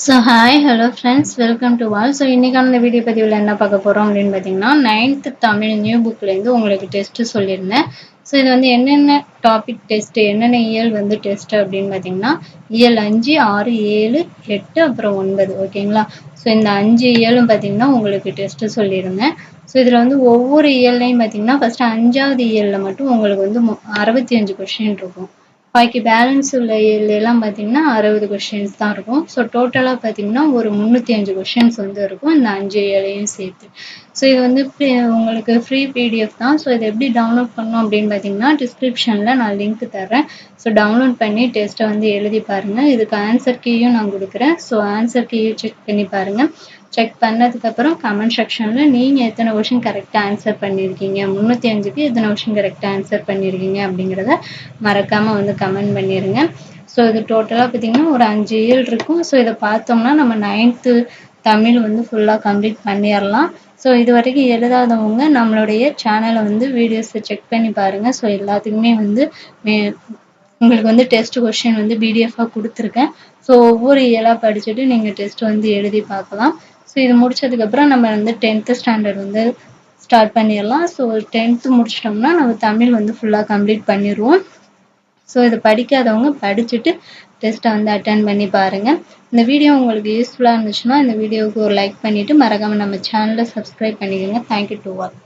Hi, hello friends, welcome to all. இன்னைக்கான இந்த video பதிவில் என்ன பார்க்க போறோம் அப்படின்னு பார்த்தீங்கன்னா 9th தமிழ் நியூ புக்லேருந்து உங்களுக்கு டெஸ்ட் சொல்லியிருந்தேன். இது வந்து என்னென்ன டாபிக் டெஸ்ட், என்னென்ன இயல் வந்து டெஸ்ட் அப்படின்னு பார்த்தீங்கன்னா இயல் 5, 6, 7, 8 அப்புறம் 9 ஓகேங்களா. இந்த 5 இயலும் பார்த்தீங்கன்னா உங்களுக்கு டெஸ்ட் சொல்லியிருந்தேன். இதில் வந்து ஒவ்வொரு இயல்லையும் பார்த்தீங்கன்னா ஃபர்ஸ்ட் 5வது இயலில் மட்டும் உங்களுக்கு வந்து 65 கொஸ்டின் இருக்கும். பாக்கி பேலன்ஸ் உள்ள எல்லாம் பார்த்தீங்கன்னா 60 கொஷின்ஸ் தான் இருக்கும். டோட்டலாக பார்த்தீங்கன்னா ஒரு 305 கொஷின்ஸ் வந்து இருக்கும் இந்த 5 ஏழையும் சேர்த்து. இது வந்து உங்களுக்கு ஃப்ரீ பிடிஎஃப் தான். இதை எப்படி டவுன்லோட் பண்ணணும் அப்படின்னு பார்த்தீங்கன்னா டிஸ்கிரிப்ஷனில் நான் லிங்க் தரேன். டவுன்லோட் பண்ணி டெஸ்ட்டை வந்து எழுதி பாருங்கள். இதுக்கு ஆன்சர் கீயும் நான் கொடுக்குறேன். ஆன்சர் கீயும் செக் பண்ணி பாருங்கள். செக் பண்ணதுக்கப்புறம் கமெண்ட் செக்ஷனில் நீங்கள் எத்தனை கொஷின் கரெக்டாக ஆன்சர் பண்ணியிருக்கீங்க, 305க்கு எத்தனை கொஷின் கரெக்டாக ஆன்சர் பண்ணியிருக்கீங்க அப்படிங்கிறத மறக்காமல் வந்து கமெண்ட் பண்ணிடுங்க. இது டோட்டலாக பார்த்தீங்கன்னா ஒரு 5 இயல் இருக்கும். இதை பார்த்தோம்னா நம்ம 9th தமிழ் வந்து ஃபுல்லாக கம்ப்ளீட் பண்ணிடலாம். இது வரைக்கும் எழுதாதவங்க நம்மளுடைய சேனலை வந்து வீடியோஸை செக் பண்ணி பாருங்கள். எல்லாத்துக்குமே வந்து உங்களுக்கு வந்து டெஸ்ட் கொஸ்டின் வந்து பிடிஎஃபாக கொடுத்துருக்கேன். ஒவ்வொரு இயலாக படிச்சுட்டு நீங்கள் டெஸ்ட் வந்து எழுதி பார்க்கலாம். இது முடிச்சதுக்கப்புறம் நம்ம வந்து 10th ஸ்டாண்டர்ட் வந்து ஸ்டார்ட் பண்ணிடலாம். 10th முடிச்சிட்டோம்னா நம்ம தமிழ் வந்து ஃபுல்லாக கம்ப்ளீட் பண்ணிடுவோம். இதை படிக்காதவங்க படிச்சுட்டு டெஸ்ட்டை வந்து அட்டென்ட் பண்ணி பாருங்கள். இந்த வீடியோ உங்களுக்கு யூஸ்ஃபுல்லாக இருந்துச்சுன்னா இந்த வீடியோவுக்கு ஒரு லைக் பண்ணிவிட்டு மறக்காமல் நம்ம சேனலை சப்ஸ்கிரைப் பண்ணிக்கோங்க. Thank you to all.